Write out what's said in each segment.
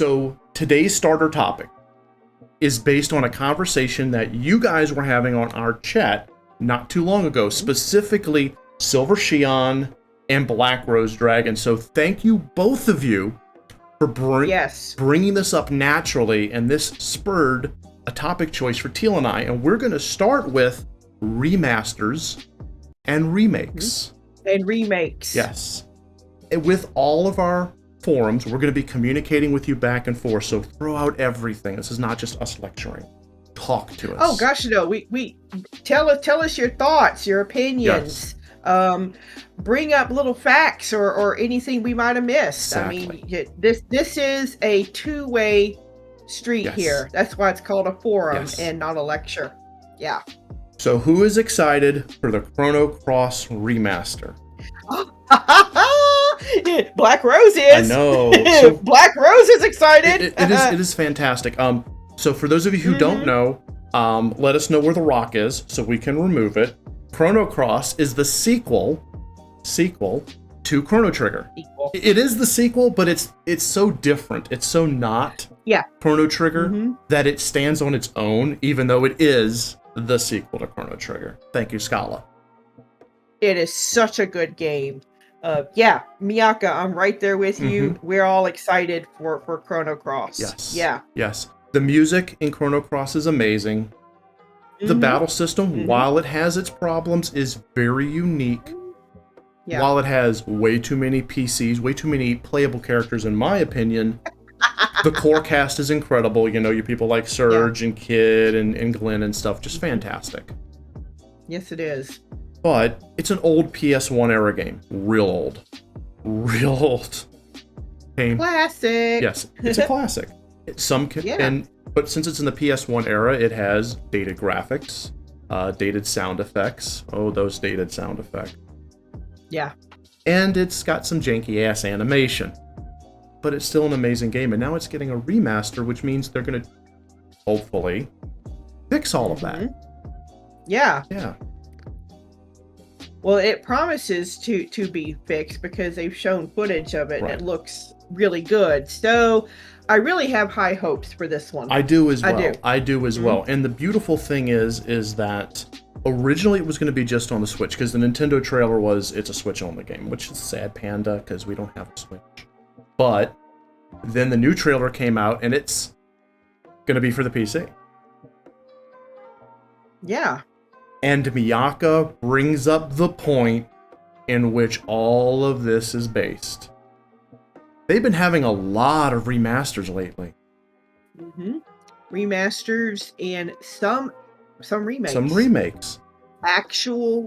So today's starter topic is based on a conversation that you guys were having on our chat not too long ago, specifically Silver Shion and Black Rose Dragon. So thank you, both of you, for bringing this up naturally, and this spurred a topic choice for Teal and I, and we're going to start with remasters and remakes. And remakes. Yes. And with all of our forums, we're going to be communicating with you back and forth, so throw out everything. This is not just us lecturing. Talk to us. Oh gosh, no. We tell us your thoughts, your opinions. Yes. Bring up little facts or anything we might have missed. Exactly. I mean, this is a two-way street here. That's why it's called a forum and not a lecture. Yeah. So who is excited for the Chrono Cross remaster? Black Rose is. I know. So Black Rose is excited. It is fantastic. So for those of you who don't know, let us know where the rock is so we can remove it. Chrono Cross is the sequel to Chrono Trigger. It is the sequel, but it's so different. It's so not Chrono Trigger that it stands on its own, even though it is the sequel to Chrono Trigger. Thank you, Scala. It is such a good game. Miyaka, I'm right there with you. We're all excited for Chrono Cross. Yes. Yeah. Yes. The music in Chrono Cross is amazing. The battle system, while it has its problems, is very unique. Yeah. While it has way too many PCs, way too many playable characters, in my opinion, the core cast is incredible. You know, you people like Surge and Kid and Glenn and stuff. Just fantastic. Yes, it is. But it's an old PS1 era game. Real old. Real old. Game. Classic. Yes, it's a classic. But since it's in the PS1 era, it has dated graphics, dated sound effects. Oh, those dated sound effects. Yeah. And it's got some janky-ass animation. But it's still an amazing game, and now it's getting a remaster, which means they're going to, hopefully, fix all of that. Yeah. Yeah. Well, it promises to be fixed because they've shown footage of it, and it looks really good. So I really have high hopes for this one. I do as well. And the beautiful thing is that originally it was going to be just on the Switch, because the Nintendo trailer was it's a Switch-only game, which is sad, Panda, because we don't have a Switch. But then the new trailer came out, and it's going to be for the PC. Yeah. And Miyaka brings up the point in which all of this is based. They've been having a lot of remasters lately. Remasters and some remakes. Some remakes. Actual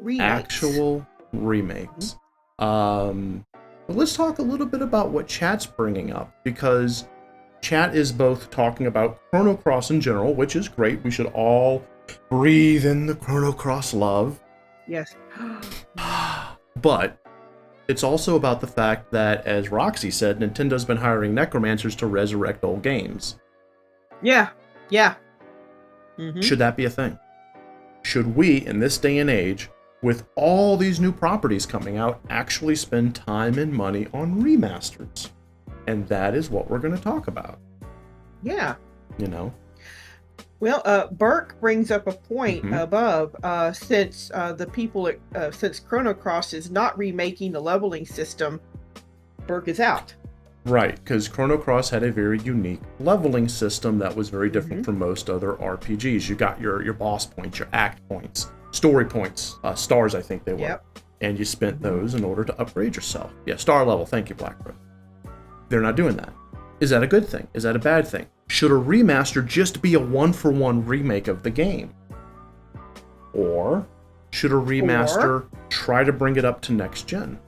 remakes. But let's talk a little bit about what chat's bringing up, because chat is both talking about Chrono Cross in general, which is great. We should all breathe in the Chrono Cross love. Yes. But it's also about the fact that, as Roxy said, Nintendo's been hiring necromancers to resurrect old games. Yeah. Should that be a thing? Should we, in this day and age, with all these new properties coming out, actually spend time and money on remasters? And that is what we're going to talk about. Yeah. You know? Well, Burke brings up a point above, since since Chrono Cross is not remaking the leveling system, Burke is out. Right, because Chrono Cross had a very unique leveling system that was very different from most other RPGs. You got your boss points, your act points, story points, stars I think they were. Yep. And you spent those in order to upgrade yourself. Yeah, star level, thank you, Blackbird. They're not doing that. Is that a good thing? Is that a bad thing? Should a remaster just be a one-for-one remake of the game? Or should a remaster try to bring it up to next gen?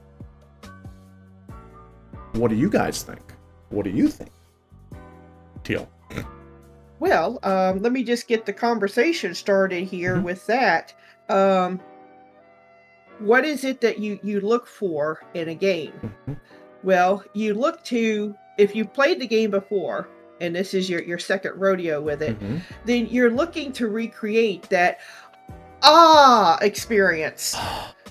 What do you guys think? What do you think? Teal. Well, let me just get the conversation started here with that. What is it that you look for in a game? Well, you look to, if you played the game before, and this is your second rodeo with it, then you're looking to recreate that experience,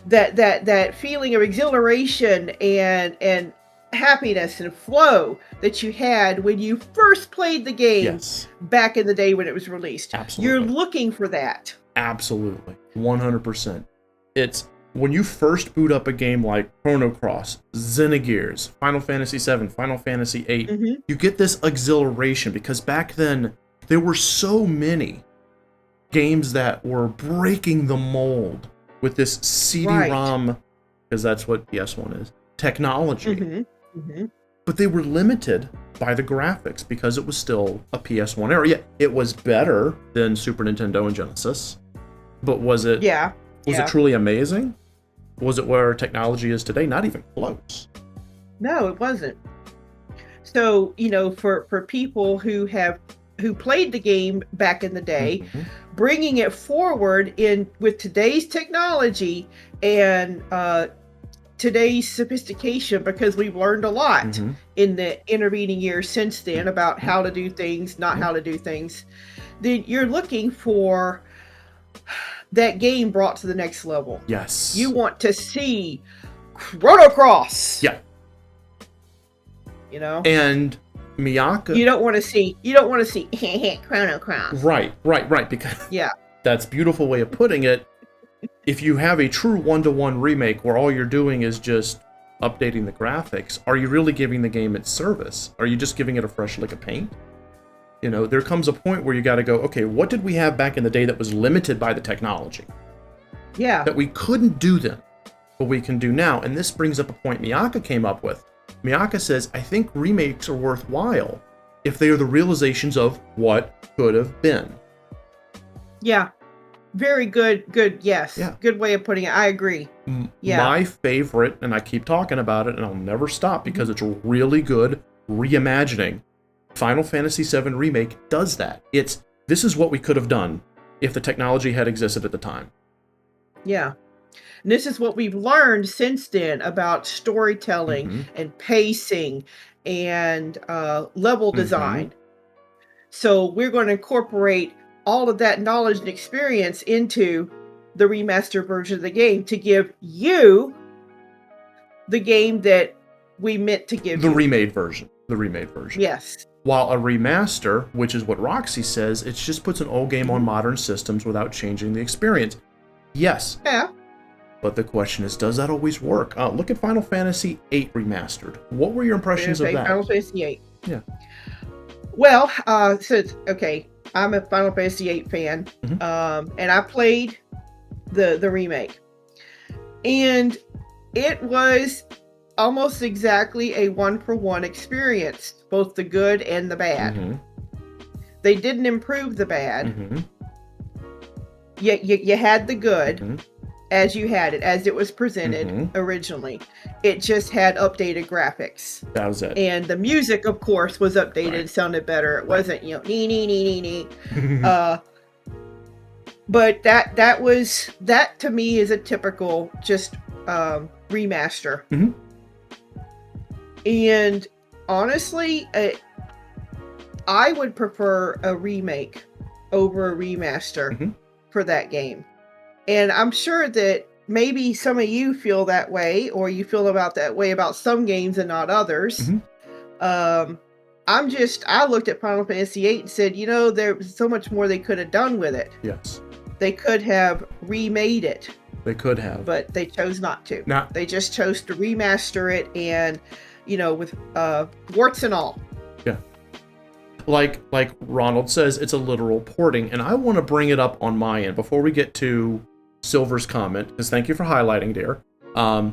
that feeling of exhilaration and happiness and flow that you had when you first played the game Yes. back in the day when it was released. Absolutely. You're looking for that. Absolutely. 100%. It's when you first boot up a game like Chrono Cross, Xenogears, Final Fantasy VII, Final Fantasy VIII, you get this exhilaration because back then there were so many games that were breaking the mold with this CD-ROM, because that's what PS1 is, technology. But they were limited by the graphics because it was still a PS1 era. Yeah, it was better than Super Nintendo and Genesis, but was it? Was it truly amazing? Was it where technology is today? Not even close. No, it wasn't. So, you know, for people who played the game back in the day, bringing it forward with today's technology and today's sophistication, because we've learned a lot in the intervening years since then about how to do things, not how to do things, then you're looking for that game brought to the next level. Yes. You want to see Chrono Cross. Yeah. You know? And Miyake. You don't want to see Chrono Cross. Right. Because that's a beautiful way of putting it. If you have a true one-to-one remake where all you're doing is just updating the graphics, are you really giving the game its service? Are you just giving it a fresh lick of paint? You know, there comes a point where you got to go, okay, what did we have back in the day that was limited by the technology? Yeah. That we couldn't do then, but we can do now. And this brings up a point Miyake came up with. Miyake says, I think remakes are worthwhile if they are the realizations of what could have been. Yeah. Very good, yes. Yeah. Good way of putting it. I agree. My favorite, and I keep talking about it, and I'll never stop because it's a really good reimagining. Final Fantasy VII Remake does that. This is what we could have done if the technology had existed at the time. Yeah. And this is what we've learned since then about storytelling and pacing and level design. So we're going to incorporate all of that knowledge and experience into the remastered version of the game to give you the game that we meant to give you. The remade version. Yes. While a remaster, which is what Roxy says, it just puts an old game on modern systems without changing the experience. Yes. Yeah. But the question is, does that always work? Look at Final Fantasy VIII Remastered. What were your impressions of that? Final Fantasy VIII. Yeah. Well, I'm a Final Fantasy VIII fan, and I played the remake, and it was almost exactly a one-for-one experience, both the good and the bad. They didn't improve the bad. You had the good as you had it, as it was presented originally. It just had updated graphics. That was it. And the music, of course, was updated and sounded better. It wasn't, nee. But that to me is a typical just remaster. And honestly, I would prefer a remake over a remaster for that game. And I'm sure that maybe some of you feel that way, or you feel that way about some games and not others. I looked at Final Fantasy VIII and said, you know, there's so much more they could have done with it. Yes. They could have remade it. They could have. But they chose not to. Now, they just chose to remaster it and, you know, with warts and all. Yeah. Like Ronald says, it's a literal porting. And I want to bring it up on my end before we get to Silver's comment, because thank you for highlighting, dear. I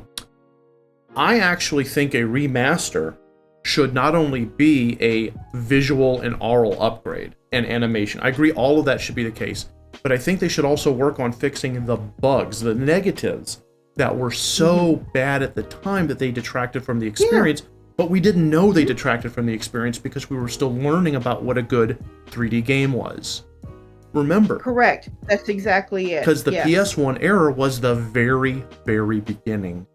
actually think a remaster should not only be a visual and aural upgrade and animation. I agree all of that should be the case, but I think they should also work on fixing the bugs, the negatives that were so bad at the time that they detracted from the experience, but we didn't know they detracted from the experience because we were still learning about what a good 3D game was. Remember. Correct. That's exactly it. Because the PS1 era was the very, very beginning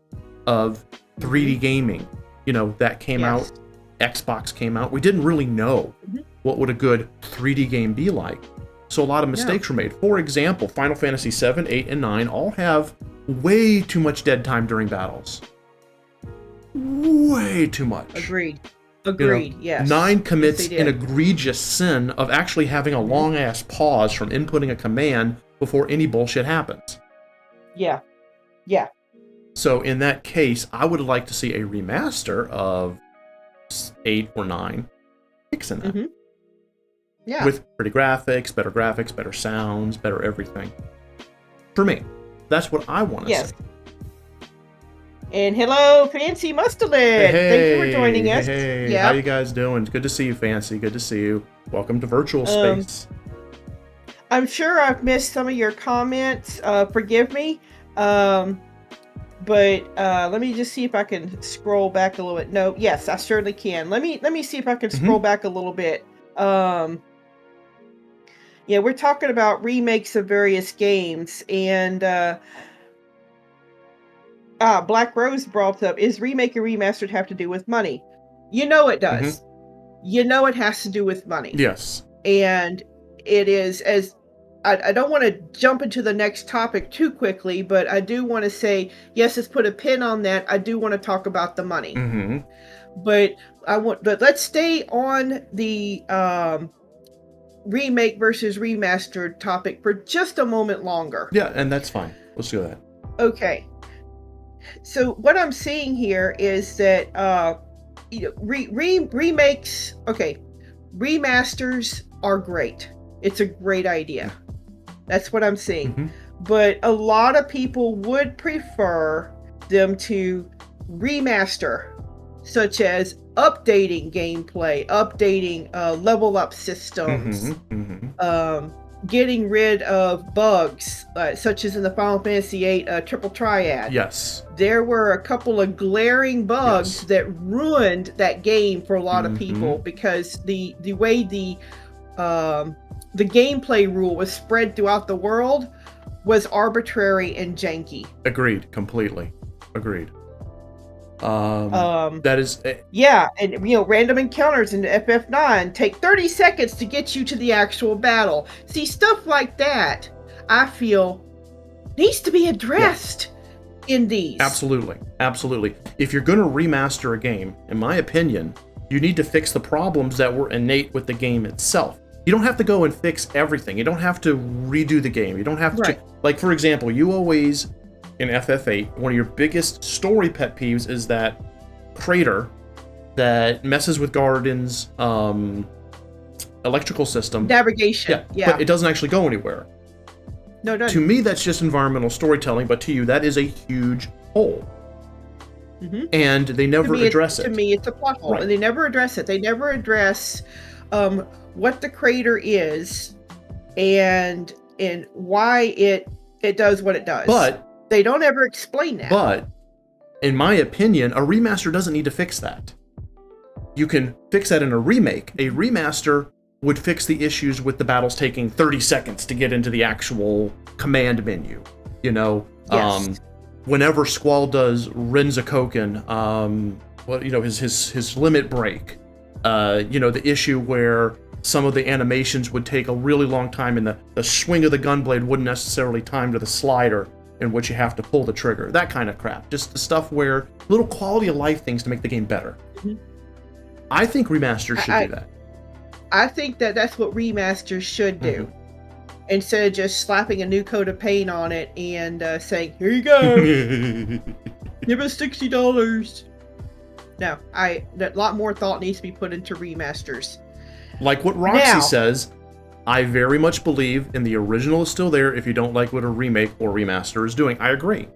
of 3D gaming. You know, that came out, Xbox came out. We didn't really know what would a good 3D game be like. So a lot of mistakes were made. For example, Final Fantasy VII, 8, and 9 all have way too much dead time during battles. way too much. Agreed. Yes. 9 commits Yes, they an did. egregious sin of actually having a long-ass pause from inputting a command before any bullshit happens. Yeah. So in that case, I would like to see a remaster of 8 or 9 fixing that. Yeah. With pretty graphics, better sounds, better everything. For me, that's what I want to see. And hello, Fancy Mustard. Thank you for joining us. Hey, how you guys doing? Good to see you, Fancy. Good to see you. Welcome to Virtual Space. I'm sure I've missed some of your comments. Forgive me. But let me just see if I can scroll back a little bit. No, yes, I certainly can. Let me see if I can scroll back a little bit. Yeah, we're talking about remakes of various games, and Black Rose brought up, is remake and remastered have to do with money? You know it does. You know it has to do with money. Yes. And it is, as I don't want to jump into the next topic too quickly, but I do want to say, yes, let's put a pin on that. I do want to talk about the money. But let's stay on the remake versus remastered topic for just a moment longer. Yeah, and that's fine. Let's do that. Okay. So what I'm seeing here is that remakes, remasters are great. It's a great idea. That's what I'm seeing. But a lot of people would prefer them to remaster, such as updating gameplay, updating level up systems, getting rid of bugs, such as in the Final Fantasy VIII Triple Triad. Yes. There were a couple of glaring bugs that ruined that game for a lot of people, because the way the gameplay rule was spread throughout the world was arbitrary and janky. Agreed. Completely. Agreed. That is... yeah, and random encounters in FF9 take 30 seconds to get you to the actual battle. See, stuff like that, I feel, needs to be addressed in these. Absolutely. If you're going to remaster a game, in my opinion, you need to fix the problems that were innate with the game itself. You don't have to go and fix everything. You don't have to redo the game. You don't have to... Like, for example, you always... In FF8, one of your biggest story pet peeves is that crater that messes with Garden's electrical system. Navigation, yeah. But it doesn't actually go anywhere. No, it doesn't. To me, that's just environmental storytelling, but to you, that is a huge hole. And they never address it. To me, it's a plot hole, and they never address it. They never address what the crater is and why it does what it does. But they don't ever explain that. But, in my opinion, a remaster doesn't need to fix that. You can fix that in a remake. A remaster would fix the issues with the battles taking 30 seconds to get into the actual command menu. Whenever Squall does Renzakoken, his limit break, the issue where some of the animations would take a really long time and the swing of the gunblade wouldn't necessarily time to the slider in which you have to pull the trigger, that kind of crap. Just the stuff where little quality of life things to make the game better. I think remasters should do that. I think that's what remasters should do. Instead of just slapping a new coat of paint on it and saying, here you go, give us $60. No, a lot more thought needs to be put into remasters. Like what Roxy says, I very much believe in the original is still there if you don't like what a remake or remaster is doing. I agree.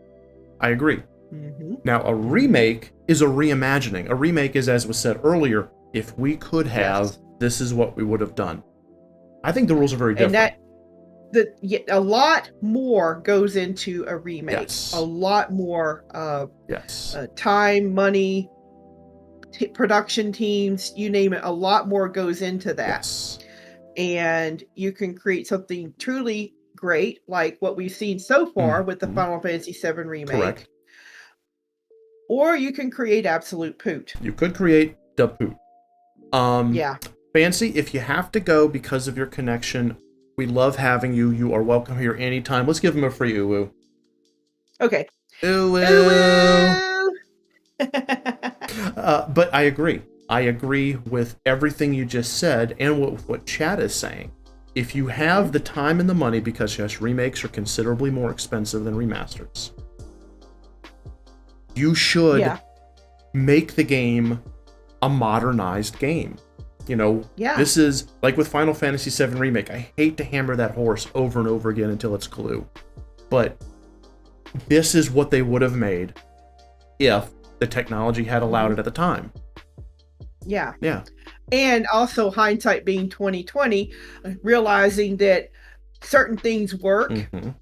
Now, a remake is a reimagining. A remake is, as was said earlier, if we could have, this is what we would have done. I think the rules are very different. And a lot more goes into a remake. A lot more time, money, production teams, you name it, a lot more goes into that. And you can create something truly great, like what we've seen so far with the Final Fantasy VII Remake. Correct. Or you can create absolute poot. You could create the poot. Fancy, if you have to go because of your connection, we love having you. You are welcome here anytime. Let's give him a free uwu. Okay. Uwu. But I agree. I agree with everything you just said and what Chad is saying. If you have the time and the money, because yes, remakes are considerably more expensive than remasters, you should make the game a modernized game. You know, this is like with Final Fantasy VII Remake. I hate to hammer that horse over and over again until it's glue. But this is what they would have made if the technology had allowed it at the time. Yeah. Yeah. And also hindsight being 2020, realizing that certain things work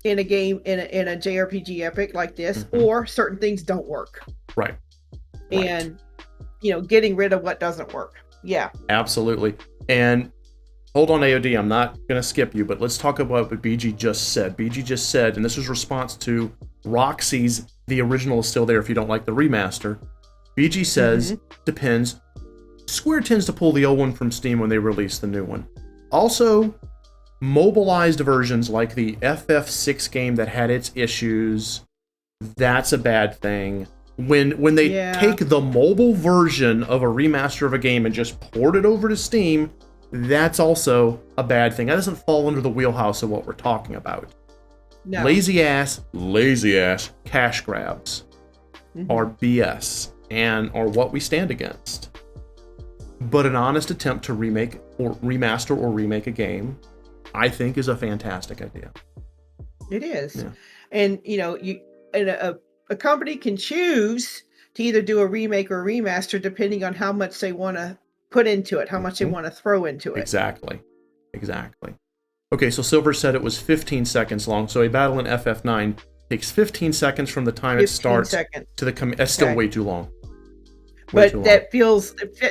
in a game, in a JRPG epic like this, or certain things don't work. Right. And, you know, getting rid of what doesn't work. Yeah. Absolutely. And hold on, AOD, I'm not going to skip you, but let's talk about what BG just said. BG just said, and this is response to Roxy's "the original is still there if you don't like the remaster." BG says, depends. Square tends to pull the old one from Steam when they release the new one. Also, mobilized versions like the FF6 game that had its issues, that's a bad thing. When they take the mobile version of a remaster of a game and just port it over to Steam, that's also a bad thing. That doesn't fall under the wheelhouse of what we're talking about. No. Lazy ass cash grabs are BS and are what we stand against. But an honest attempt to remake or remaster or remake a game, I think, is a fantastic idea. It is. Yeah. And, you know, a company can choose to either do a remake or a remaster depending on how much they want to put into it, how much they want to throw into it. Exactly. Okay, so Silver said it was 15 seconds long. So a battle in FF9 takes 15 seconds from the time it starts to the that's still way too long. But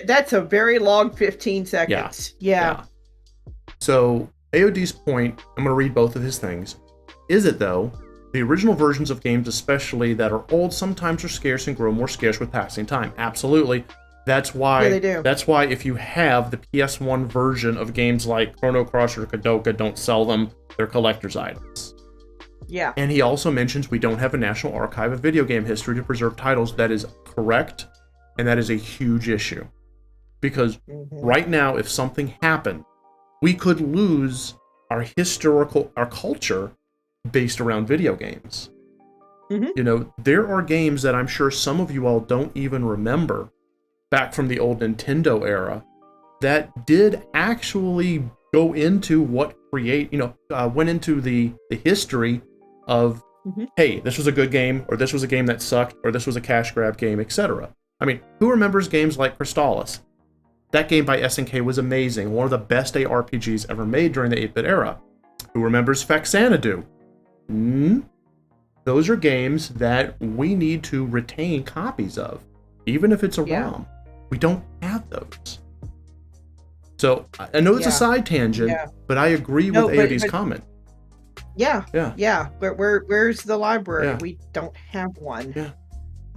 that's a very long 15 seconds. Yeah. So AOD's point, I'm going to read both of his things. Is it, though? The original versions of games, especially that are old, sometimes are scarce and grow more scarce with passing time. Absolutely. That's why. Yeah, they do. That's why if you have the PS1 version of games like Chrono Cross or Kadoka, don't sell them. They're collector's items. Yeah. And he also mentions we don't have a national archive of video game history to preserve titles. That is correct, and that is a huge issue. Because right now, if something happened, we could lose our culture based around video games. You know, there are games that I'm sure some of you all don't even remember back from the old Nintendo era that did actually go into what went into the history of, hey, this was a good game, or this was a game that sucked, or this was a cash grab game, etc. I mean, who remembers games like Crystalis? That game by SNK was amazing, one of the best ARPGs ever made during the 8-bit era. Who remembers Faxanadu? Those are games that we need to retain copies of, even if it's a ROM. We don't have those. So I know it's a side tangent, but I agree with AOD's comment. Where's the library? We don't have one,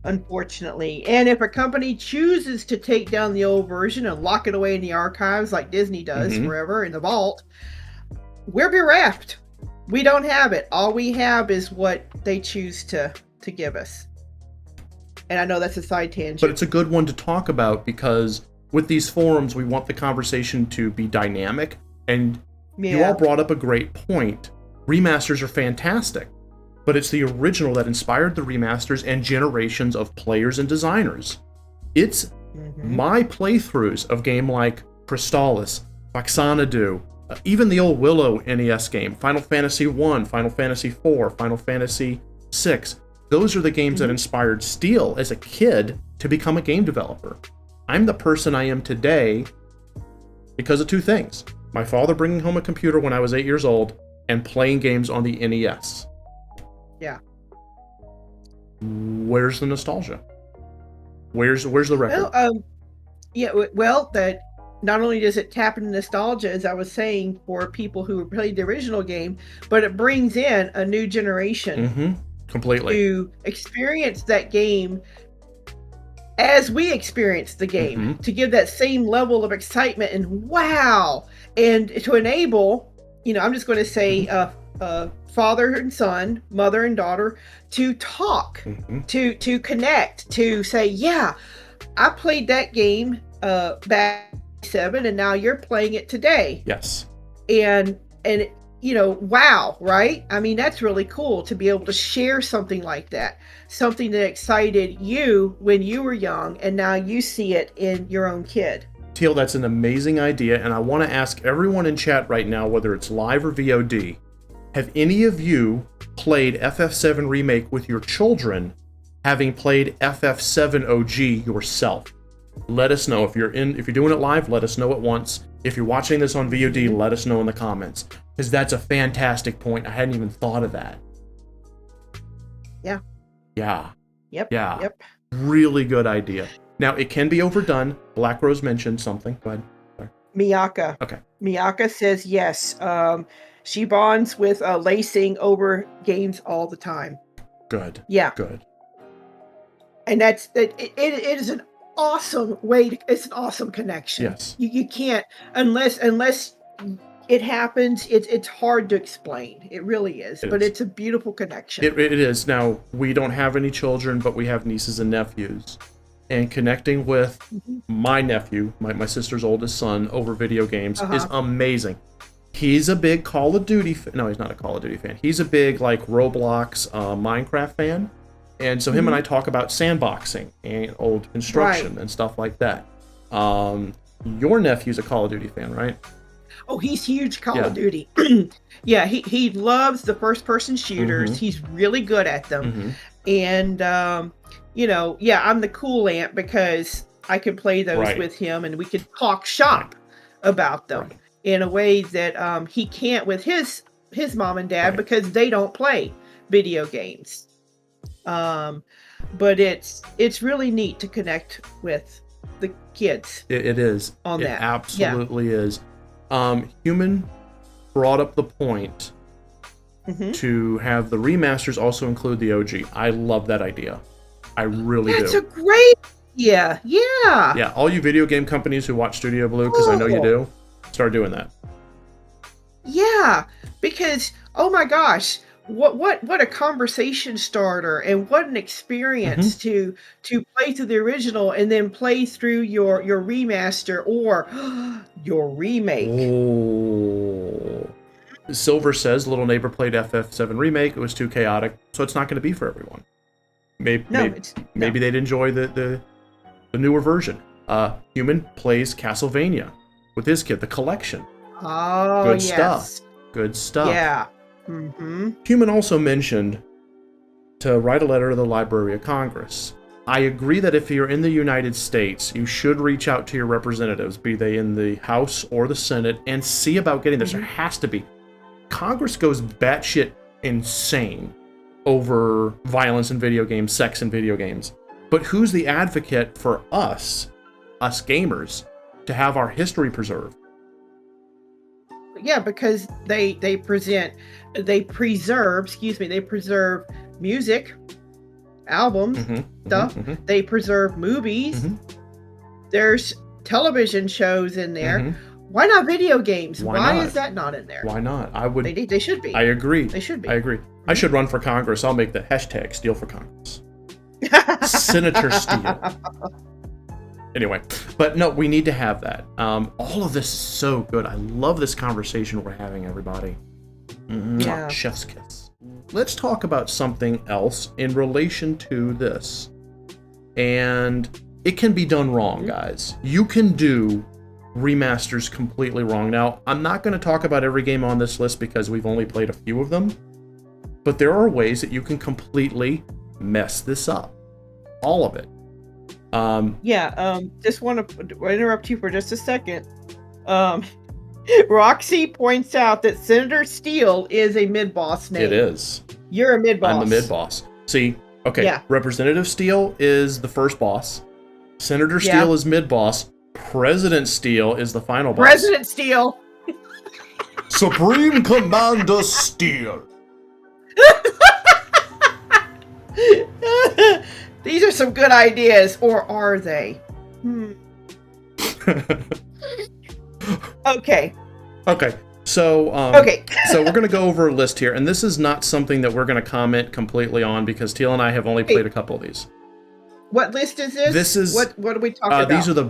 unfortunately. And if a company chooses to take down the old version and lock it away in the archives like Disney does forever in the vault, we're bereft. We don't have it. All we have is what they choose to give us. And I know that's a side tangent. But it's a good one to talk about, because with these forums, we want the conversation to be dynamic. And you all brought up a great point. Remasters are fantastic, but it's the original that inspired the remasters and generations of players and designers. It's my playthroughs of game like Crystalis, Faxanadu, even the old Willow NES game, Final Fantasy 1, Final Fantasy 4, Final Fantasy 6. Those are the games that inspired Steele as a kid to become a game developer. I'm the person I am today because of two things. My father bringing home a computer when I was 8 years old and playing games on the NES. Yeah. Where's the nostalgia? Where's the record? Well, that not only does it tap into nostalgia, as I was saying, for people who played the original game, but it brings in a new generation completely to experience that game as we experienced the game, to give that same level of excitement and wow, and to enable, I'm just going to say father and son, mother and daughter, to talk, to connect, to say, yeah, I played that game back in 7, and now you're playing it today. Yes. And wow, right? I mean, that's really cool to be able to share something like that, something that excited you when you were young, and now you see it in your own kid. Teal, that's an amazing idea, and I want to ask everyone in chat right now, whether it's live or VOD, have any of you played FF7 Remake with your children, having played FF7 OG yourself? Let us know. If you're doing it live, let us know at once. If you're watching this on VOD, let us know in the comments, because that's a fantastic point. I hadn't even thought of that. Yeah. Yeah. Yep. Yeah. Yep. Really good idea. Now, it can be overdone. Black Rose mentioned something. Go ahead. Sorry. Miyaka. Okay. Miyaka says yes. She bonds with Lacing over games all the time. Good. Yeah. Good. And it is an awesome way. It's an awesome connection. Yes. You can't unless it happens. It's hard to explain. It really is. But it's a beautiful connection. It is. Now, we don't have any children, but we have nieces and nephews. And connecting with my nephew, my sister's oldest son, over video games is amazing. He's a big Call of Duty fan. No, he's not a Call of Duty fan. He's a big, like, Roblox, Minecraft fan. And so him and I talk about sandboxing and old construction and stuff like that. Your nephew's a Call of Duty fan, right? Oh, he's huge Call of Duty. Yeah, he loves the first-person shooters. He's really good at them. And, I'm the cool aunt because I can play those with him, and we could talk shop about them in a way that he can't with his mom and dad because they don't play video games. But it's really neat to connect with the kids. It is. On that. It absolutely is. Human brought up the point to have the remasters also include the OG. I love that idea. I really do. That's a great idea. Yeah. Yeah, all you video game companies who watch Studio Blue, because I know you do, start doing that. Yeah, because oh my gosh, what a conversation starter, and what an experience to play through the original and then play through your remaster or your remake. Oh. Silver says little neighbor played FF7 Remake. It was too chaotic, so it's not going to be for everyone. Maybe they'd enjoy the newer version. Human plays Castlevania with his kid, the collection. Oh, good stuff. Good stuff. Yeah. Human also mentioned to write a letter to the Library of Congress. I agree that if you're in the United States, you should reach out to your representatives, be they in the House or the Senate, and see about getting this. There has to be. Congress goes batshit insane over violence in video games, sex in video games. But who's the advocate for us gamers, to have our history preserved? Yeah, because they preserve music, albums, stuff. They preserve movies. There's television shows in there. Why not video games? Why is that not in there? Why not? They should be. I agree. They should be. I agree. I should run for Congress. I'll make the hashtag Steal for Congress. Senator Steele. Anyway, but no, we need to have that. All of this is so good. I love this conversation we're having, everybody. Yeah. Chef's kiss. Let's talk about something else in relation to this. And it can be done wrong, guys. You can do remasters completely wrong. Now, I'm not going to talk about every game on this list because we've only played a few of them. But there are ways that you can completely mess this up. All of it. Just want to interrupt you for just a second. Roxy points out that Senator Steele is a mid-boss name. It is. You're a mid-boss. I'm the mid-boss. See, okay, Representative Steele is the first boss. Senator Steele is mid-boss. President Steele is the final boss. President Steele. Supreme Commander Steele. These are some good ideas, or are they? Okay. So, Okay. so we're going to go over a list here, and this is not something that we're going to comment completely on because Teal and I have only played a couple of these. What list is this? This is what are we talking about? These are the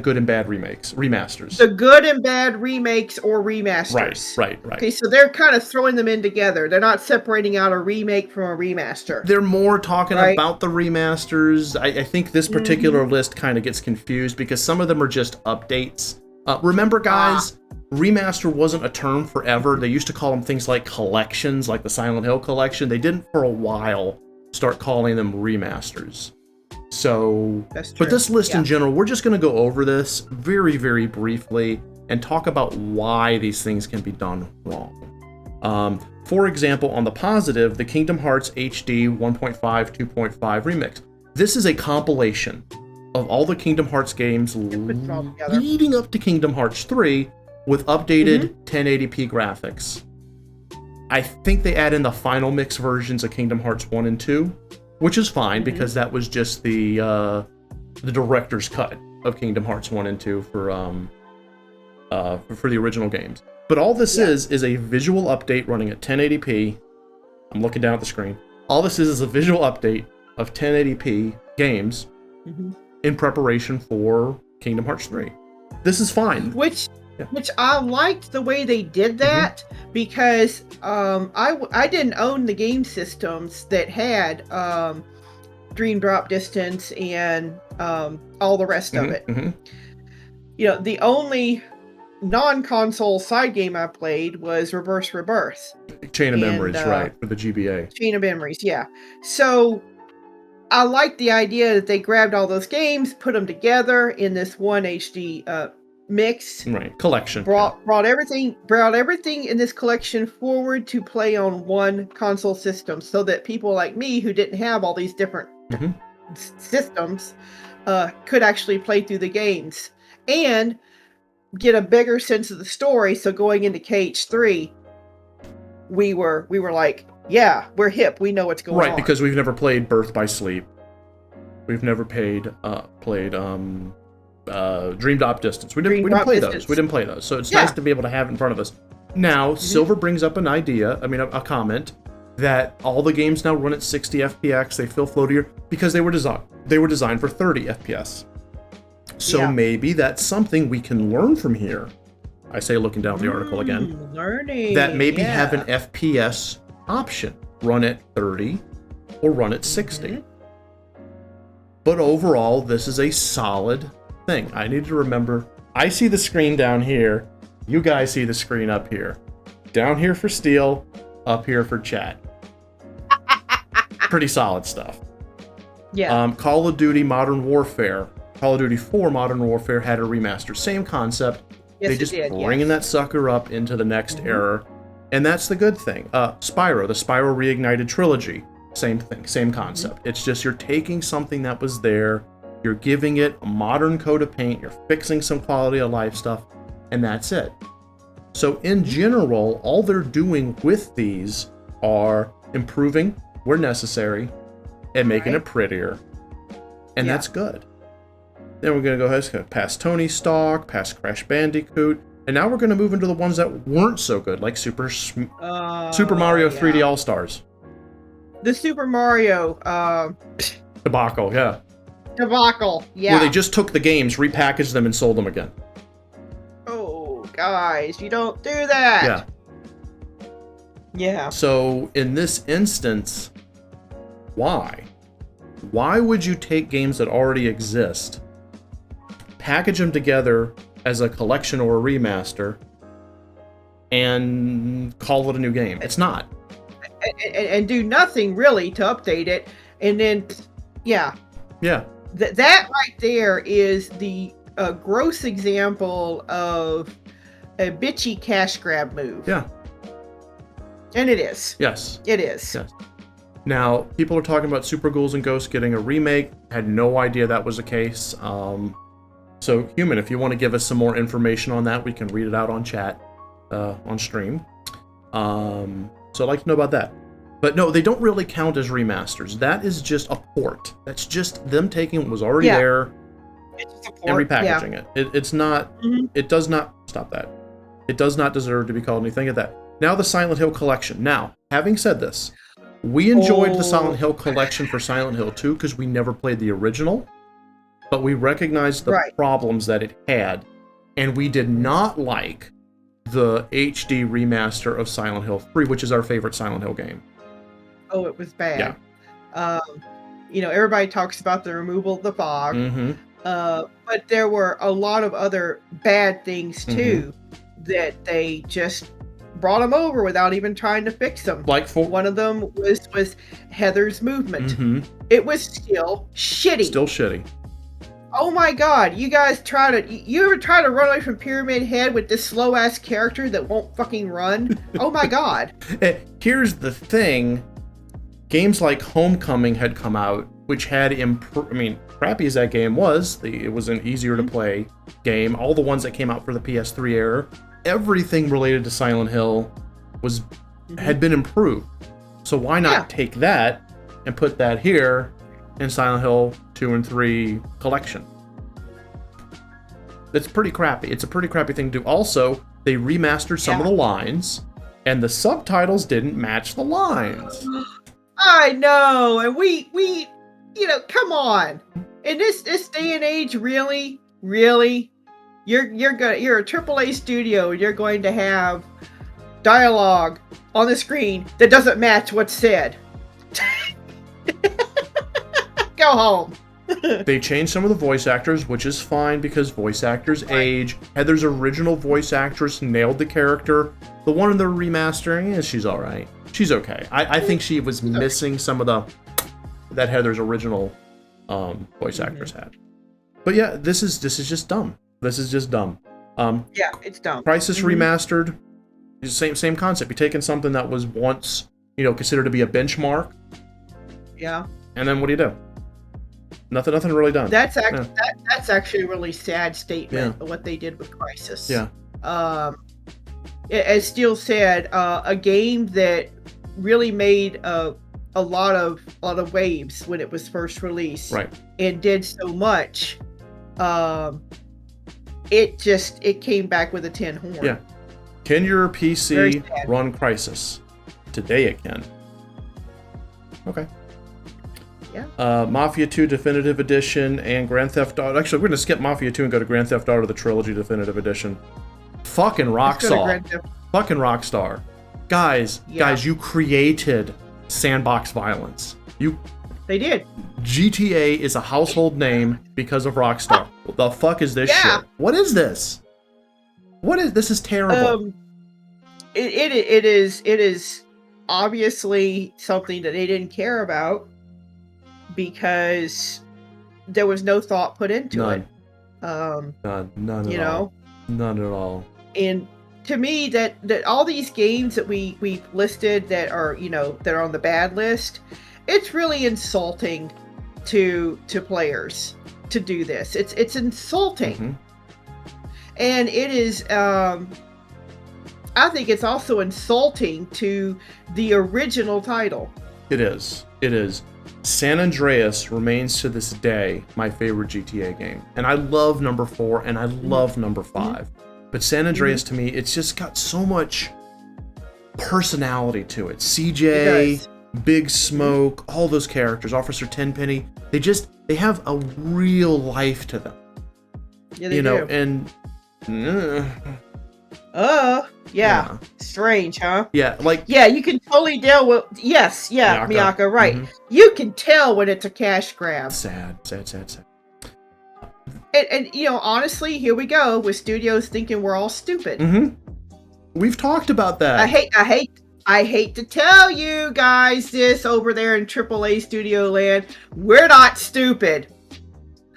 good and bad remasters. The good and bad remakes or remasters. Right. Okay, so they're kind of throwing them in together. They're not separating out a remake from a remaster. They're more talking about the remasters. I think this particular list kind of gets confused because some of them are just updates. Remember, guys, remaster wasn't a term forever. They used to call them things like collections, like the Silent Hill collection. They didn't for a while start calling them remasters. So, but this list in general, we're just going to go over this very, very briefly and talk about why these things can be done wrong. For example, on the positive, the Kingdom Hearts HD 1.5, 2.5 remix. This is a compilation of all the Kingdom Hearts games leading up to Kingdom Hearts 3 with updated 1080p graphics. I think they add in the final mix versions of Kingdom Hearts 1 and 2. Which is fine because that was just the director's cut of Kingdom Hearts 1 and 2 for the original games. But all this is a visual update running at 1080p. I'm looking down at the screen. All this is a visual update of 1080p games in preparation for Kingdom Hearts 3. This is fine. Which I liked the way they did that because I didn't own the game systems that had Dream Drop Distance and all the rest of it. You know, the only non-console side game I played was Reverse Rebirth. Chain of Memories, right, for the GBA. Chain of Memories, yeah. So I liked the idea that they grabbed all those games, put them together in this one HD mix, collection, brought everything in this collection forward to play on one console system so that people like me who didn't have all these different systems could actually play through the games and get a bigger sense of the story. So going into KH3 we were like, yeah, we're hip, we know what's going on, because we've never played Birth by Sleep, we've never played Dream Drop Distance. We didn't play those. So it's nice to be able to have it in front of us. Now, Silver brings up an idea, a comment, that all the games now run at 60 FPS, they feel floatier, because they were designed for 30 FPS. So maybe that's something we can learn from here. I say looking down at the article again. Learning. That maybe have an FPS option. Run at 30 or run at 60. But overall, this is a solid thing. I need to remember, I see the screen down here, you guys see the screen up here. Down here for Steel, up here for chat. Pretty solid stuff. Call of Duty Modern Warfare, Call of Duty 4 Modern Warfare had a remaster. Same concept. They just bringing that sucker up into the next era. And that's the good thing. Spyro, the Spyro Reignited Trilogy. Same thing, same concept. It's just you're taking something that was there, you're giving it a modern coat of paint, you're fixing some quality of life stuff, and that's it. So in general, all they're doing with these are improving where necessary and making it prettier. And that's good. Then we're going to go ahead past Tony Stark, past Crash Bandicoot, and now we're going to move into the ones that weren't so good, like Super Mario 3D All-Stars. The Super Mario debacle, debacle, where they just took the games, repackaged them, and sold them again. Oh, guys, you don't do that. Yeah. So in this instance, why? Why would you take games that already exist, package them together as a collection or a remaster, and call it a new game? It's not. And do nothing really to update it, and then that right there is the gross example of a bitchy cash grab move. And it is. Yes. It is. Yes. Now, people are talking about Super Ghouls and Ghosts getting a remake. Had no idea that was the case. So, Human, if you want to give us some more information on that, we can read it out on chat, on stream. So I'd like to know about that. But no, they don't really count as remasters. That is just a port. That's just them taking what was already there it's just a and port, repackaging it. It's not, it does not, stop that. It does not deserve to be called anything of that. Now the Silent Hill collection. Now, having said this, we enjoyed the Silent Hill collection for Silent Hill 2 because we never played the original, but we recognized the problems that it had, and we did not like the HD remaster of Silent Hill 3, which is our favorite Silent Hill game. Oh, it was bad. Yeah. You know, everybody talks about the removal of the fog, Mm-hmm. but there were a lot of other bad things too that they just brought them over without even trying to fix them. Like one of them was Heather's movement. Mm-hmm. It was still shitty. Still shitty. Oh my god, you guys you ever try to run away from Pyramid Head with this slow ass character that won't fucking run? Oh my god. Here's the thing. Games like Homecoming had come out, which had crappy as that game was, it was an easier to play game. All the ones that came out for the PS3 era, everything related to Silent Hill had been improved. So why not take that and put that here in Silent Hill 2 and 3 collection? It's pretty crappy. It's a pretty crappy thing to do. Also, they remastered some of the lines, and the subtitles didn't match the lines. I know, and we you know, come on. In this day and age, really, you're a AAA studio, and you're going to have dialogue on the screen that doesn't match what's said. Go home. They changed some of the voice actors, which is fine because voice actors age. Heather's original voice actress nailed the character. The one in the remastering, she's all right. She's okay. I think she was missing some of that Heather's original voice actress had. But yeah, this is just dumb. This is just dumb. Yeah, it's dumb. Crisis Remastered, same concept. You're taking something that was once, considered to be a benchmark. Yeah. And then what do? Nothing really done. That's actually a really sad statement of what they did with Crisis. Yeah. As Steele said, a game that really made a lot of waves when it was first released, right? And did so much. It came back with a tin horn. Yeah. Can your PC run Crisis? Today it can. Okay. Yeah. Mafia 2 Definitive Edition and Grand Theft Auto. Actually, we're going to skip Mafia 2 and go to Grand Theft Auto, the Trilogy Definitive Edition. Fucking Rockstar. Fucking Rockstar. Guys, you created sandbox violence. They did. GTA is a household name because of Rockstar. What the fuck is this shit? What is this? This is terrible. It is obviously something that they didn't care about because there was no thought put into it. None at all. None at all. And to me, that all these games that we've listed that are on the bad list, it's really insulting to players to do this. It's insulting. Mm-hmm. And it is I think it's also insulting to the original title. It is. San Andreas remains to this day my favorite GTA game. And I love number 4 and I love number 5. But San Andreas to me, it's just got so much personality to it. CJ, Big Smoke, all those characters, Officer Tenpenny, they have a real life to them. Yeah, they do. And yeah. Strange, huh? Yeah, you can totally deal with Miyaka, right. Mm-hmm. You can tell when it's a cash grab. Sad. And honestly, here we go with studios thinking we're all stupid. Mm-hmm. We've talked about that. I hate to tell you guys this over there in AAA studio land. We're not stupid.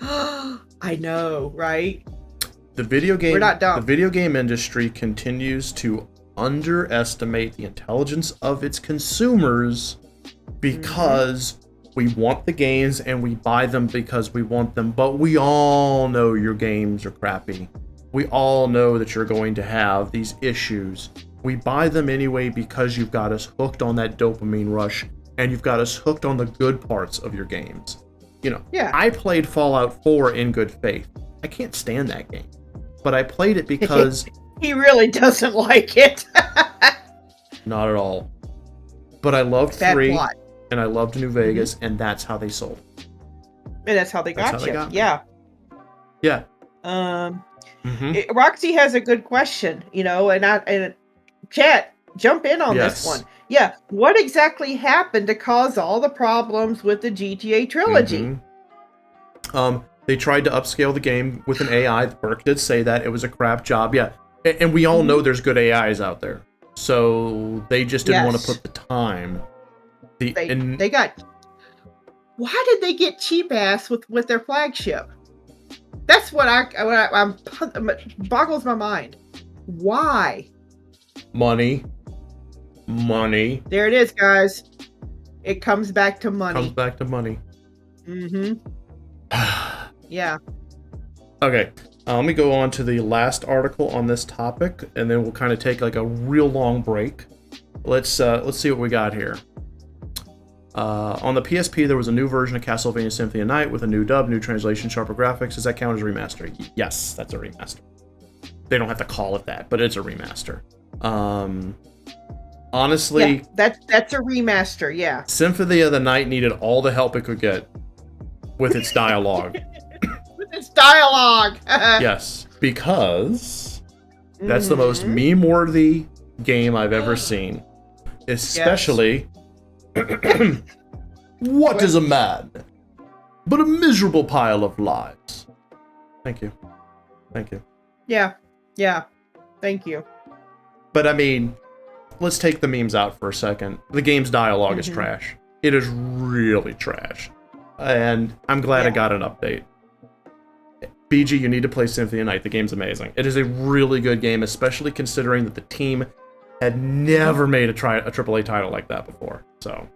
I know, right? We're not dumb. The video game industry continues to underestimate the intelligence of its consumers because we want the games and we buy them because we want them, but we all know your games are crappy. We all know that you're going to have these issues. We buy them anyway because you've got us hooked on that dopamine rush and you've got us hooked on the good parts of your games. I played Fallout 4 in good faith. I can't stand that game. But I played it because He really doesn't like it. Not at all. But I loved Bad 3, plot. and I loved New Vegas, and that's how they sold. And that's how they got you. Yeah. Yeah. Roxy has a good question, and chat, jump in on this one. Yeah. What exactly happened to cause all the problems with the GTA trilogy? They tried to upscale the game with an AI. Burke did say that. It was a crap job. Yeah. And we all know there's good AIs out there. So they just didn't want to put the time. They got... Why did they get cheap ass with their flagship? That's what I'm boggles my mind. Why? Money. There it is, guys. It comes back to money. Yeah. Okay. Let me go on to the last article on this topic, and then we'll kind of take like a real long break. Let's see what we got here. On the PSP, there was a new version of Castlevania Symphony of Night with a new dub, new translation, sharper graphics. Does that count as a remaster? Yes, that's a remaster. They don't have to call it that, but it's a remaster. Honestly... Yeah, that's a remaster, yeah. Symphony of the Night needed all the help it could get with its dialogue. With its dialogue! Yes, because that's the most meme-worthy game I've ever seen. Especially... What is a man but a miserable pile of lies? Thank you. Yeah. Thank you. But I mean, let's take the memes out for a second. The game's dialogue is trash. It is really trash. And I'm glad I got an update. BG, you need to play Symphony of Night. The game's amazing. It is a really good game, especially considering that the team had never made a AAA title like that before. So,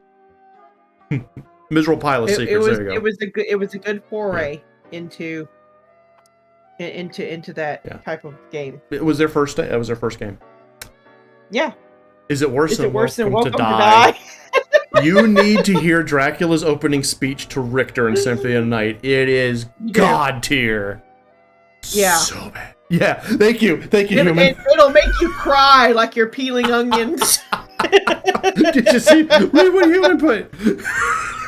miserable pile of secrets. There you go. It was a good foray into that type of game. It was their first. It was their first game. Yeah. Is it worse than Welcome to Die? You need to hear Dracula's opening speech to Richter in Symphony of the Night. It is god tier. Yeah. So bad. Yeah, thank you, human. It'll make you cry like you're peeling onions. Did you see? What human put?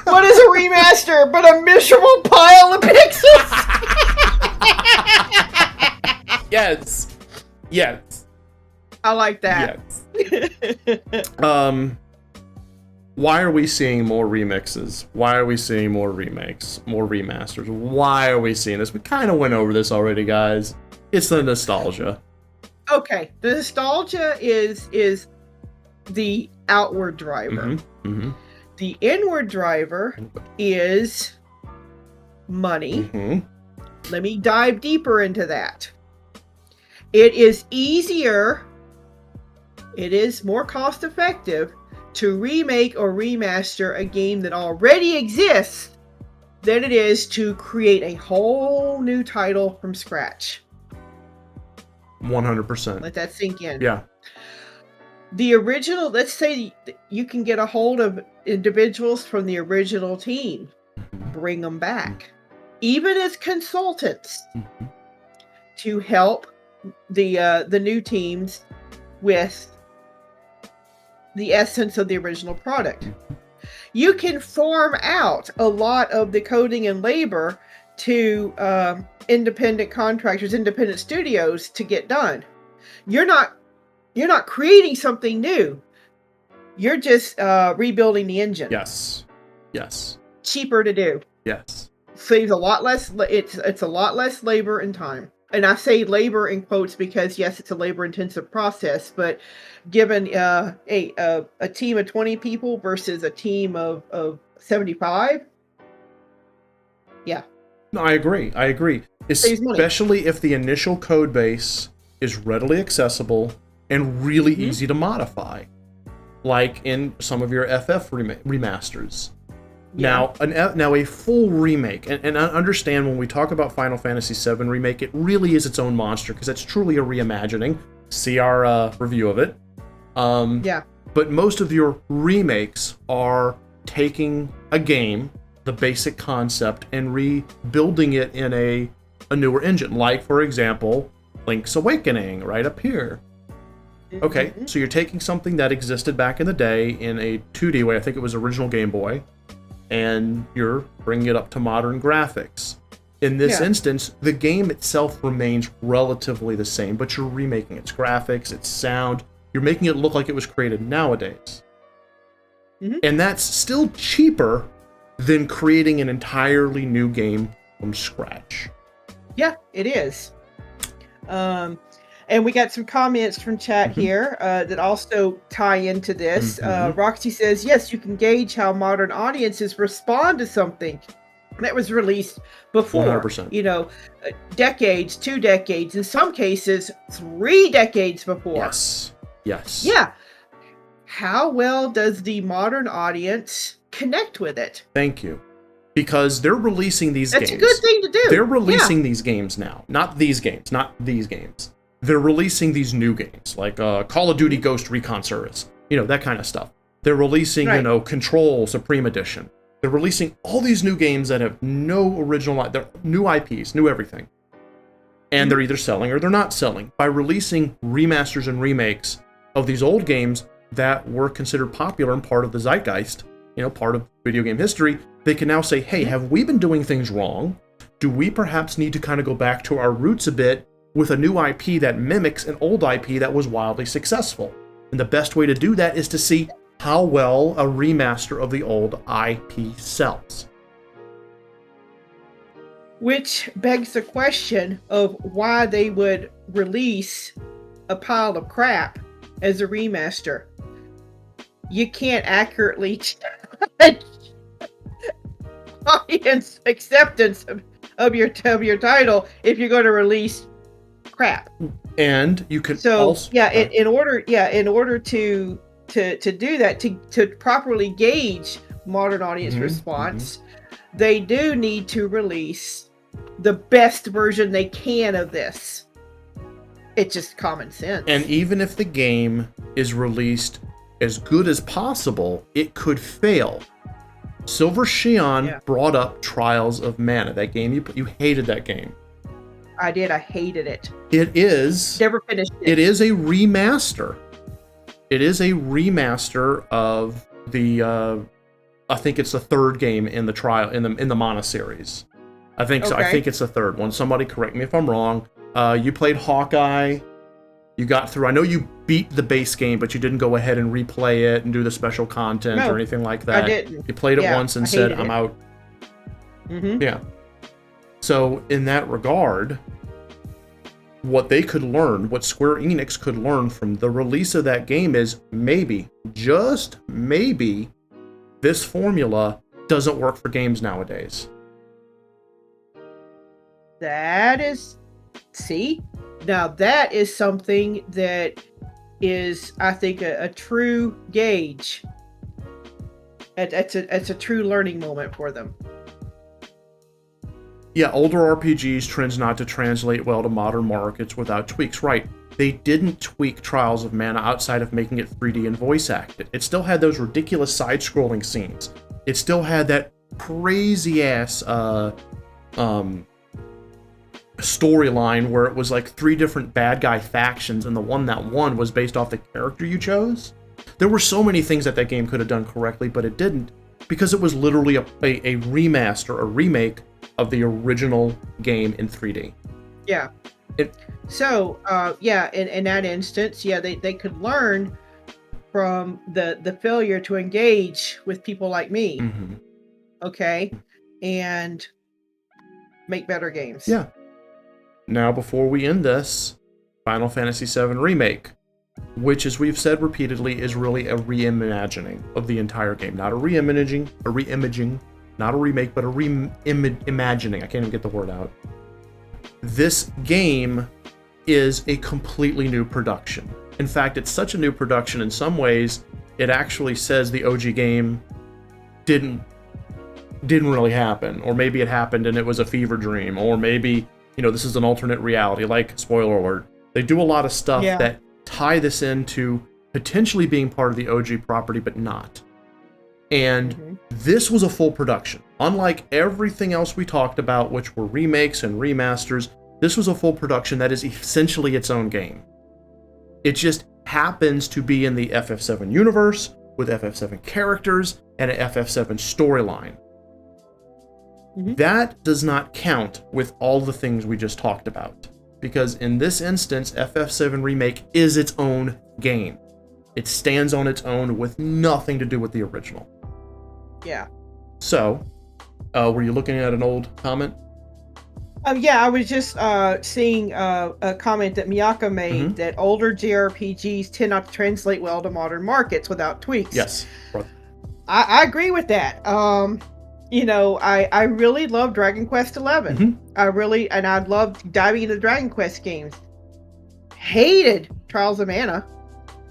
What is a remaster but a miserable pile of pixels? Yes. I like that. Yes. Why are we seeing more remixes? Why are we seeing more remakes, more remasters? Why are we seeing this? We kind of went over this already, guys. It's the nostalgia. Okay, the nostalgia is the outward driver. The inward driver is money. Let me dive deeper into that. It is easier, it is more cost effective to remake or remaster a game that already exists than it is to create a whole new title from scratch. 100%. Let that sink in. Yeah. The original, let's say you can get a hold of individuals from the original team, bring them back, even as consultants, to help the new teams with the essence of the original product. You can farm out a lot of the coding and labor to independent contractors, independent studios to get done. You're not creating something new. You're just rebuilding the engine. Yes. Cheaper to do. Yes. Saves a lot less. It's a lot less labor and time. And I say labor in quotes because yes, it's a labor-intensive process. But given a team of 20 people versus a team of 75, yeah. No, I agree. Especially if the initial code base is readily accessible and really easy to modify, like in some of your FF remasters. Yeah. Now a full remake, and I understand when we talk about Final Fantasy VII Remake, it really is its own monster because it's truly a reimagining. See our review of it. But most of your remakes are taking a game, the basic concept, and rebuilding it in a newer engine. Like, for example, Link's Awakening, right up here. Okay, Mhm. so you're taking something that existed back in the day in a 2D way, I think it was original Game Boy, and you're bringing it up to modern graphics. In this Yeah. instance, the game itself remains relatively the same, but you're remaking its graphics, its sound. You're making it look like it was created nowadays. Mhm. And that's still cheaper than creating an entirely new game from scratch. Yeah, it is. And we got some comments from chat here that also tie into this. Roxy says, yes, you can gauge how modern audiences respond to something that was released before. 100%. You know, decades, 2 decades, in some cases, 3 decades before. Yes. Yes. Yeah. How well does the modern audience connect with it? Thank you. Because they're releasing these games. That's a good thing to do. They're releasing these games now. Not these games. They're releasing these new games, like Call of Duty Ghost Recon Service. You know, that kind of stuff. They're releasing, Right. you know, Control Supreme Edition. They're releasing all these new games that have no original, they're new IPs, new everything. And they're either selling or they're not selling. By releasing remasters and remakes of these old games that were considered popular and part of the zeitgeist, you know, part of video game history, they can now say, hey, have we been doing things wrong? Do we perhaps need to kind of go back to our roots a bit with a new IP that mimics an old IP that was wildly successful? And the best way to do that is to see how well a remaster of the old IP sells. Which begs the question of why they would release a pile of crap as a remaster. You can't accurately judge audience acceptance of your title if you're going to release crap. And you can So also in order to do that, to properly gauge modern audience response, they do need to release the best version they can of this. It's just common sense. And even if the game is released as good as possible, it could fail. Silver Shion brought up Trials of Mana. That game, you hated that game. I did. I hated it. It is... Never finished it. It is a remaster. It is a remaster of the... I think it's the third game in the trial in the Mana series. I think so. I think it's the third one. Somebody correct me if I'm wrong. You played Hawkeye. You got through. I know you beat the base game, but you didn't go ahead and replay it and do the special content or anything like that. I didn't. You played it once and said, "I'm out." Yeah. So in that regard, what they could learn, what Square Enix could learn from the release of that game is maybe, just maybe, this formula doesn't work for games nowadays. That is, see, now that is something that is, I think, a true gauge. It's a true learning moment for them. Yeah, older RPGs trends not to translate well to modern markets without tweaks. Right, they didn't tweak Trials of Mana outside of making it 3D and voice acted. It still had those ridiculous side-scrolling scenes. It still had that crazy-ass storyline where it was like 3 different bad guy factions, and the one that won was based off the character you chose. There were so many things that game could have done correctly, but it didn't, because it was literally a remaster, a remake of the original game in 3D. Yeah. So, in that instance, they could learn from the failure to engage with people like me. Okay? And make better games. Yeah. Now, before we end this, Final Fantasy VII Remake, which, as we've said repeatedly, is really a reimagining of the entire game. Not a reimaging, not a remake, but a reimagining. I can't even get the word out. This game is a completely new production. In fact, it's such a new production in some ways, it actually says the OG game didn't really happen, or maybe it happened and it was a fever dream, or maybe, this is an alternate reality, like, spoiler alert. They do a lot of stuff that tie this into potentially being part of the OG property, but not. And this was a full production. Unlike everything else we talked about, which were remakes and remasters, This was a full production that is essentially its own game. It just happens to be in the FF7 universe with FF7 characters and an FF7 storyline. That does not count with all the things we just talked about, because in this instance, FF7 Remake is its own game. It stands on its own with nothing to do with the original. Yeah. So, were you looking at an old comment? Yeah, I was just seeing a comment that Miyako made that older JRPGs tend not to translate well to modern markets without tweaks. Yes. I agree with that. You know, I really love Dragon Quest XI. I loved diving into Dragon Quest games. Hated Trials of Mana.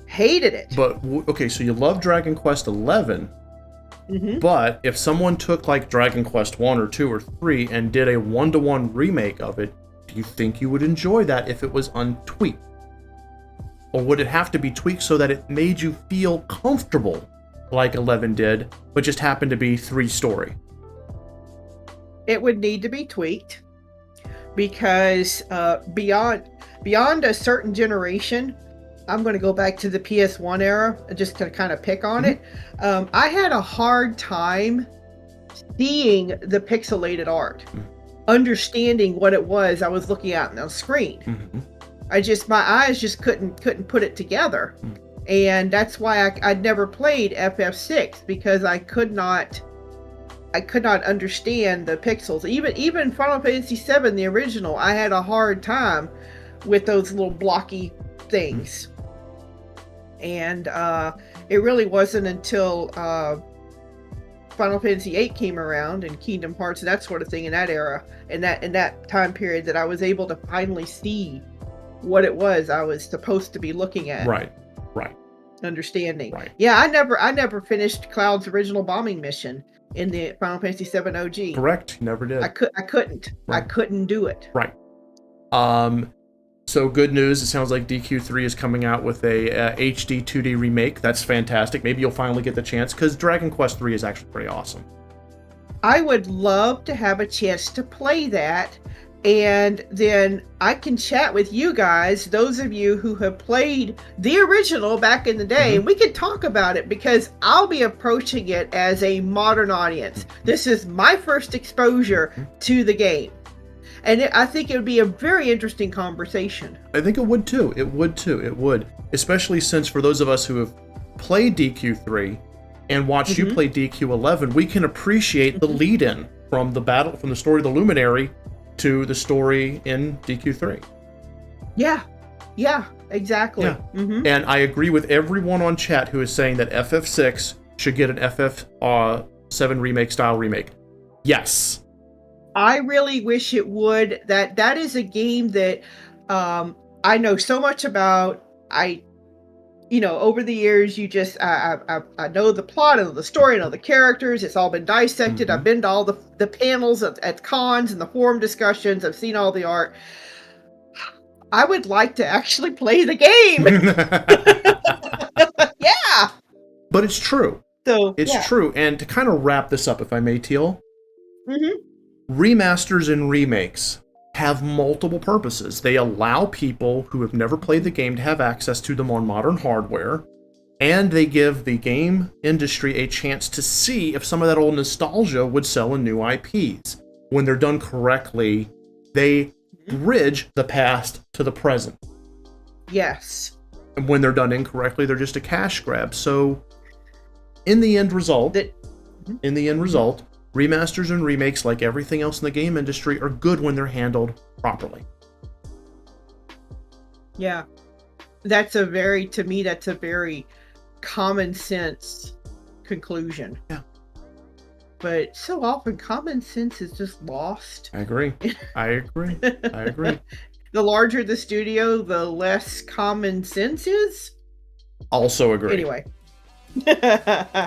Hated it. But, okay, so you love Dragon Quest XI, but if someone took like Dragon Quest 1 or 2 or 3 and did a one-to-one remake of it, do you think you would enjoy that if it was untweaked? Or would it have to be tweaked so that it made you feel comfortable like 11 did, but just happened to be 3 story? It would need to be tweaked because beyond a certain generation, I'm going to go back to the PS1 era just to kind of pick on it. I had a hard time seeing the pixelated art, understanding what it was I was looking at on the screen. My eyes just couldn't put it together. And that's why I'd never played FF6, because I could not understand the pixels. Even Final Fantasy VII, the original, I had a hard time with those little blocky things. And it really wasn't until Final Fantasy VIII came around and Kingdom Hearts and that sort of thing in that era, in that time period, that I was able to finally see what it was I was supposed to be looking at. Right. Understanding. Right. Yeah, I never finished Cloud's original bombing mission in the Final Fantasy VII OG. Correct. Never did. I couldn't. Right. I couldn't do it. Right. So good news. It sounds like DQ3 is coming out with a HD 2D remake. That's fantastic. Maybe you'll finally get the chance, because Dragon Quest 3 is actually pretty awesome. I would love to have a chance to play that, and then I can chat with you guys, those of you who have played the original back in the day, and we can talk about it, because I'll be approaching it as a modern audience. This is my first exposure to the game. And I think it would be a very interesting conversation. I think it would too. It would. Especially since for those of us who have played DQ3 and watched you play DQ11, we can appreciate the lead-in from the story of the Luminary to the story in DQ3. Yeah, exactly. Yeah. And I agree with everyone on chat who is saying that FF6 should get an FF7 remake style remake. Yes. I really wish it would. That is a game that I know so much about. Over the years, I know the plot, I know the story, I know the characters. It's all been dissected. I've been to all the panels at cons and the forum discussions. I've seen all the art. I would like to actually play the game. Yeah. But it's true. So it's true. And to kind of wrap this up, if I may, Teal. Remasters and remakes have multiple purposes. They allow people who have never played the game to have access to them on modern hardware, and they give the game industry a chance to see if some of that old nostalgia would sell in new IPs. When they're done correctly, they bridge the past to the present. Yes. And when they're done incorrectly, they're just a cash grab. So, in the end result, remasters and remakes, like everything else in the game industry, are good when they're handled properly. Yeah. That's a very common sense conclusion. Yeah. But so often common sense is just lost. I agree. The larger the studio, the less common sense is. Also agree. Anyway.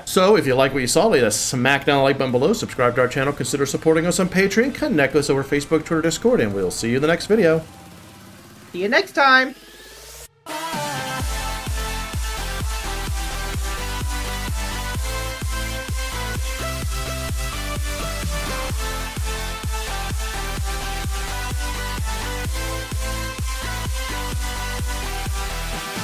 So, if you like what you saw, leave us smack down the like button below, subscribe to our channel, consider supporting us on Patreon, connect us over Facebook, Twitter, Discord, and we'll see you in the next video. See you next time.